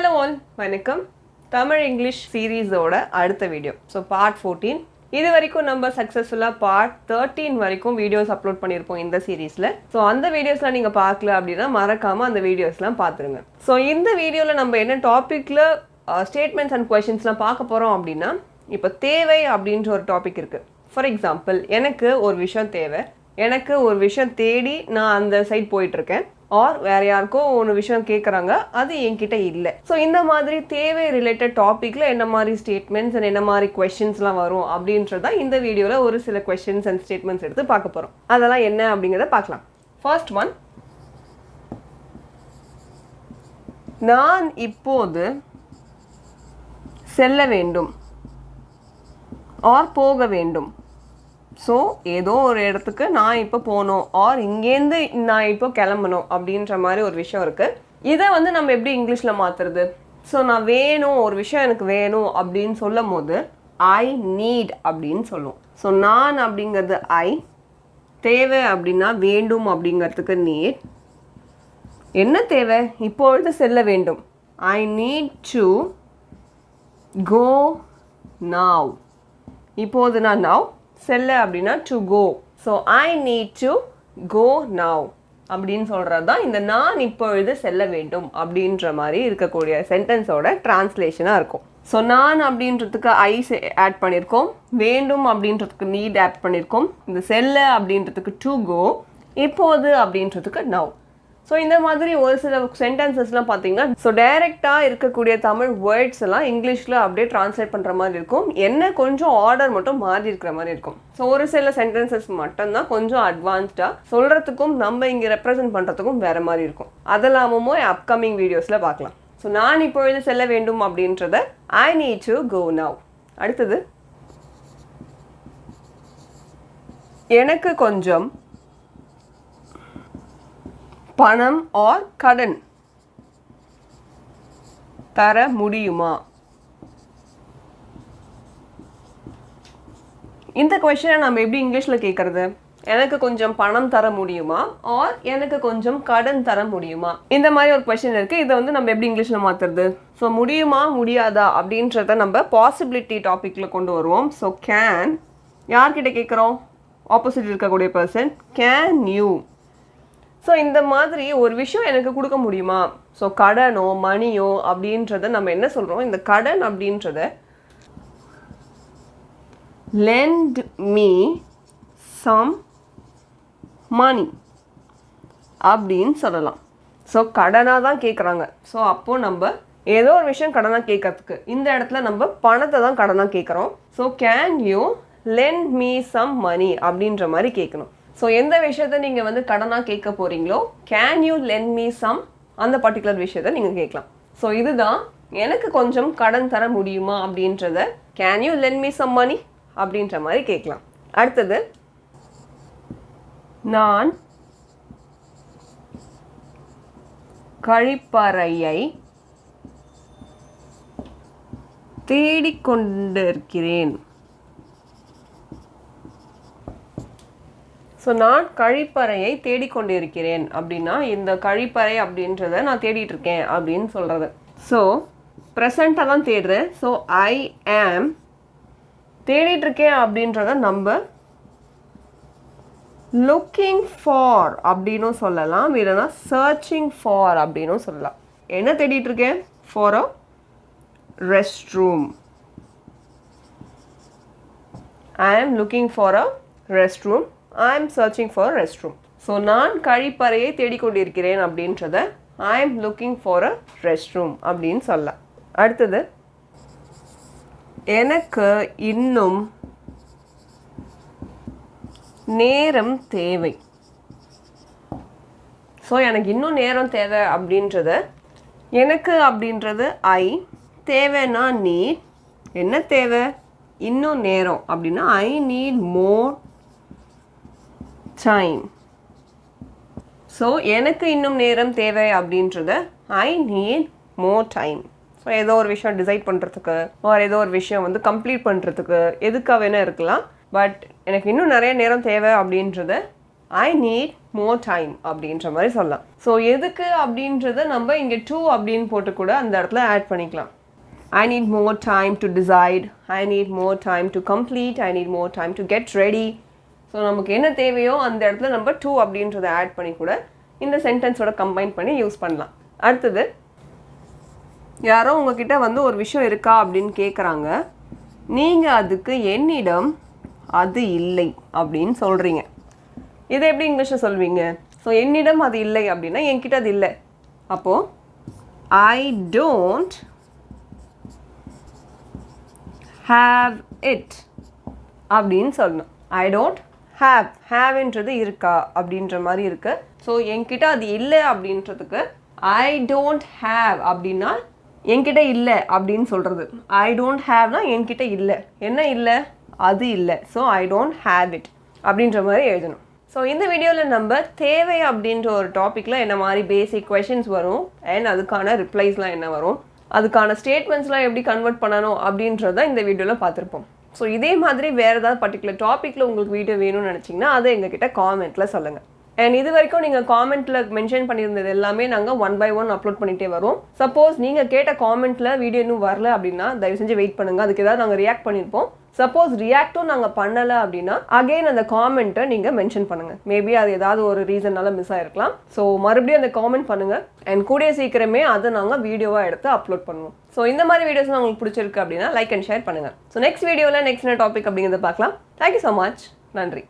Hello all, வணக்கம். Tamil English சீரீஸோட அடுத்த video. So part 14. இது வரைக்கும் நம்ம சக்ஸஸ்ஃபுல்லாக பார்ட் 13 வரைக்கும் வீடியோஸ் அப்லோட் பண்ணியிருப்போம் இந்த சீரீஸில். ஸோ அந்த வீடியோஸ்லாம் நீங்கள் பார்க்கல அப்படின்னா மறக்காமல் அந்த வீடியோஸ்லாம் பார்த்துருங்க. ஸோ இந்த வீடியோவில் நம்ம என்ன டாப்பிக்கில் ஸ்டேட்மெண்ட்ஸ் அண்ட் கொஷின்ஸ்லாம் பார்க்க போகிறோம் அப்படின்னா, இப்போ தேவை அப்படின்ற ஒரு டாபிக் இருக்குது. ஃபார் எக்ஸாம்பிள், எனக்கு ஒரு விஷயம் தேவை, எனக்கு ஒரு விஷயம் தேடி நான் அந்த சைட் போயிட்டுருக்கேன், ஆர் வேறு யாருக்கோ ஒரு விஷயம் கேட்குறாங்க, அது என்கிட்ட இல்லை. ஸோ இந்த மாதிரி தேவை ரிலேட்டட் டாப்பிக்கில் என்ன மாதிரி ஸ்டேட்மெண்ட்ஸ் அண்ட் என்ன மாதிரி கொஷின்ஸ்லாம் வரும் அப்படின்றதான் இந்த வீடியோவில் ஒரு சில கொஷின்ஸ் அண்ட் ஸ்டேட்மெண்ட்ஸ் எடுத்து பார்க்க போகிறோம். அதெல்லாம் என்ன அப்படிங்கிறத பார்க்கலாம். ஃபர்ஸ்ட் ஒன், நான் இப்போது செல்ல வேண்டும் ஆர் போக வேண்டும். ஸோ ஏதோ ஒரு இடத்துக்கு நான் இப்போ போகணும் ஆர் இங்கேருந்து நான் இப்போ கிளம்பணும் அப்படின்ற மாதிரி ஒரு விஷயம் இருக்குது. இதை வந்து நம்ம எப்படி இங்கிலீஷில் மாற்றுறது? ஸோ நான் வேணும், ஒரு விஷயம் எனக்கு வேணும் அப்படின்னு சொல்லும் போது ஐ நீட் அப்படின்னு சொல்லுவோம். ஸோ நான் அப்படிங்கிறது ஐ, தேவை அப்படின்னா வேண்டும் அப்படிங்கிறதுக்கு நீட். என்ன தேவை? இப்பொழுது செல்ல வேண்டும். I need to go now. இப்போது நான் நவ், செல்ல அப்படின்னா to go. So I need to go now அப்படின்னு சொல்கிறது தான் இந்த நான் இப்பொழுது செல்ல வேண்டும் அப்படின்ற மாதிரி இருக்கக்கூடிய சென்டென்ஸோட டிரான்ஸ்லேஷனாக இருக்கும். ஸோ நான் அப்படின்றதுக்கு ஐ ஆட் பண்ணியிருக்கோம், வேண்டும் அப்படின்றதுக்கு நீட் ஆட் பண்ணியிருக்கோம், இந்த செல்ல அப்படின்றதுக்கு டு கோ, இப்போது அப்படின்றதுக்கு நவ். ஸோ இந்த மாதிரி ஒரு சில சென்டென்சஸ்லாம் பார்த்தீங்கன்னா, ஸோ டைரெக்டாக இருக்கக்கூடிய தமிழ் வேர்ட்ஸ் எல்லாம் இங்கிலீஷில் அப்படியே ட்ரான்ஸ்லேட் பண்ணுற மாதிரி இருக்கும். என்ன கொஞ்சம் ஆர்டர் மட்டும் மாறி இருக்கிற மாதிரி இருக்கும். ஸோ ஒரு சில சென்டென்சஸ் மட்டும்தான் கொஞ்சம் அட்வான்ஸ்டாக சொல்கிறதுக்கும் நம்ம இங்கே ரெப்ரசென்ட் பண்ணுறதுக்கும் வேறு மாதிரி இருக்கும். அதெல்லாமும் அப்கமிங் வீடியோஸில் பார்க்கலாம். ஸோ நான் இப்பொழுது செல்ல வேண்டும் அப்படின்றத I need to go now. அடுத்தது, எனக்கு கொஞ்சம் பணம் ஆர் கடன் தர முடியுமா? இந்த கொஸ்டினை நம்ம எப்படி இங்கிலீஷில் கேட்கறது? எனக்கு கொஞ்சம் பணம் தர முடியுமா ஆர் எனக்கு கொஞ்சம் கடன் தர முடியுமா? இந்த மாதிரி ஒரு கொஸ்டின் இருக்குது. இதை வந்து நம்ம எப்படி இங்கிலீஷில் மாற்றுறது? ஸோ முடியுமா முடியாதா அப்படின்றத நம்ம பாசிபிலிட்டி டாப்பிக்கில் கொண்டு வருவோம். ஸோ கேன், யார்கிட்ட கேட்குறோம்? ஆப்போசிட் இருக்கக்கூடிய பர்சன். Can you. ஸோ இந்த மாதிரி ஒரு விஷயம் எனக்கு கொடுக்க முடியுமா? ஸோ கடனோ மணியோ அப்படின்றத நம்ம என்ன சொல்கிறோம்? இந்த கடன் அப்படின்றத lend me some money அப்படின்னு சொல்லலாம். ஸோ கடனாக தான் கேட்குறாங்க. ஸோ அப்போது நம்ம ஏதோ ஒரு விஷயம் கடனாக கேட்கறதுக்கு இந்த இடத்துல நம்ம பணத்தை தான் கடனாக கேட்குறோம். So can you lend me some money அப்படின்ற மாதிரி கேட்கணும். ஸோ எந்த விஷயத்த நீங்கள் வந்து கடனாக கேட்க போகிறீங்களோ, can you lend me some, அந்த பர்டிகுலர் விஷயத்த நீங்கள் கேட்கலாம். ஸோ இதுதான் எனக்கு கொஞ்சம் கடன் தர முடியுமா அப்படின்றத can you lend me some money அப்படின்ற மாதிரி கேட்கலாம். அடுத்தது, நான் கழிப்பறையை தேடிக்கொண்டிருக்கிறேன். ஸோ நான் கழிப்பறையை தேடிக்கொண்டிருக்கிறேன் அப்படின்னா இந்த கழிப்பறை அப்படின்றத நான் தேடிட்டுருக்கேன் அப்படின்னு சொல்கிறது. ஸோ ப்ரெசண்ட்டாக தான் தேடுறேன். ஸோ ஐ ஆம், தேடிட்டுருக்கேன் அப்படின்றத நம்ம லுக்கிங் ஃபார் அப்படின்னும் சொல்லலாம், இல்லைனா சர்ச்சிங் ஃபார் அப்படின்னும் சொல்லலாம். என்ன தேடிட்டுருக்கேன்? For a restroom. I am looking for a restroom. I am searching for a restroom. So நான் கழிப்பறையை தேடிக்கொண்டிருக்கிறேன் அப்படின்றத I am looking for a restroom அப்படின்னு சொல்லலாம். அடுத்தது, எனக்கு இன்னும் நேரம் தேவை. ஸோ எனக்கு இன்னும் நேரம் தேவை அப்படின்றத, எனக்கு அப்படின்றது ஐ, தேவைன்னா நீட். என்ன தேவை? இன்னும் நேரம் அப்படின்னா I need more time. So எனக்கு இன்னும் நேரம் தேவை அப்படின்றத I need more time. So ஏதோ ஒரு விஷயம் டிசைட் பண்ணுறதுக்கு ஆர் ஏதோ ஒரு விஷயம் வந்து கம்ப்ளீட் பண்ணுறதுக்கு எதுக்காக வேணால் இருக்கலாம். பட் எனக்கு இன்னும் நிறைய நேரம் தேவை அப்படின்றத ஐ நீட் மோர் டைம் அப்படின்ற மாதிரி சொல்லலாம். ஸோ எதுக்கு அப்படின்றத நம்ம இங்கே டு அப்படின்னு போட்டு கூட அந்த இடத்துல ஆட் பண்ணிக்கலாம். I need more time to decide. I need more time to complete. I need more time to get ready. So நமக்கு என்ன தேவையோ அந்த இடத்துல நம்ம டு அப்படின்றத ஆட் பண்ணி கூட இந்த சென்டென்ஸோட கம்பைன் பண்ணி யூஸ் பண்ணலாம். அடுத்தது, யாரோ உங்ககிட்ட வந்து ஒரு விஷயம் இருக்கா அப்படின்னு கேட்குறாங்க. நீங்கள் அதுக்கு என்னிடம் அது இல்லை அப்படின்னு சொல்கிறீங்க. இதை எப்படி இங்கிலீஷில் சொல்வீங்க? ஸோ என்னிடம் அது இல்லை அப்படின்னா என்கிட்ட அது இல்லை. அப்போது ஐ டோன்ட் have it அப்படின்னு சொல்லணும். ஐ டோன்ட் ஹேவ்ன்றது இருக்கா அப்படின்ற மாதிரி இருக்கு. ஸோ என்கிட்ட அது இல்லை அப்படின்றதுக்கு ஐ டோன்ட் ஹேவ் அப்படின்னா என்கிட்ட இல்லை அப்படின்னு சொல்கிறது. ஐ டோன்ட் ஹேவ்னா என்கிட்ட இல்லை, என்ன இல்லை, அது இல்லை. So I don't have it அப்படின்ற மாதிரி எழுதணும். ஸோ இந்த வீடியோவில் நம்ம தேவை அப்படின்ற ஒரு டாப்பிக்கில் என்ன மாதிரி பேசிக் கொஷின்ஸ் வரும் அண்ட் அதுக்கான ரிப்ளைஸ்லாம் என்ன வரும், அதுக்கான ஸ்டேட்மெண்ட்ஸ்லாம் எப்படி கன்வெர்ட் பண்ணணும் அப்படின்றத இந்த வீடியோவில் பார்த்துருப்போம். ஸோ இதே மாதிரி வேறு ஏதாவது பர்டிகுலர் டாப்பிக்கில் உங்களுக்கு வீடியோ வேணும்னு நினச்சிங்கன்னா அதை எங்ககிட்ட காமெண்ட்டில் சொல்லுங்கள். அண்ட் இது வரைக்கும் நீங்கள் காமெண்ட்டில் மென்ஷன் பண்ணியிருந்தது எல்லாமே நாங்கள் 1 by 1 அப்லோட் பண்ணிகிட்டே வரோம். சப்போஸ் நீங்கள் கேட்ட காமெண்ட்டில் வீடியோ இன்னும் வரல அப்படின்னா தயவு செஞ்சு வெயிட் பண்ணுங்கள். அதுக்கு ஏதாவது நாங்கள் ரியாக்ட் பண்ணியிருப்போம். சப்போஸ் ரியாக்டும் நாங்கள் பண்ணலை அப்படின்னா அகெயின் அந்த காமெண்ட்டை நீங்கள் மென்ஷன் பண்ணுங்கள். மேபி அது ஏதாவது ஒரு ரீசன்னால மிஸ் ஆகிருக்கலாம். ஸோ மறுபடியும் அந்த காமெண்ட் பண்ணுங்கள் அண்ட் கூடிய சீக்கிரமே அதை நாங்கள் வீடியோவாக எடுத்து அப்லோட் பண்ணுவோம். ஸோ இந்த மாதிரி வீடியோஸ் உங்களுக்கு பிடிச்சிருக்கு அப்படின்னா லைக் அண்ட் ஷேர் பண்ணுங்கள். ஸோ நெக்ஸ்ட் வீடியோவில் நெக்ஸ்ட் என்ன டாபிக் அப்படிங்கிறத பார்க்கலாம். Thank you so much. நன்றி.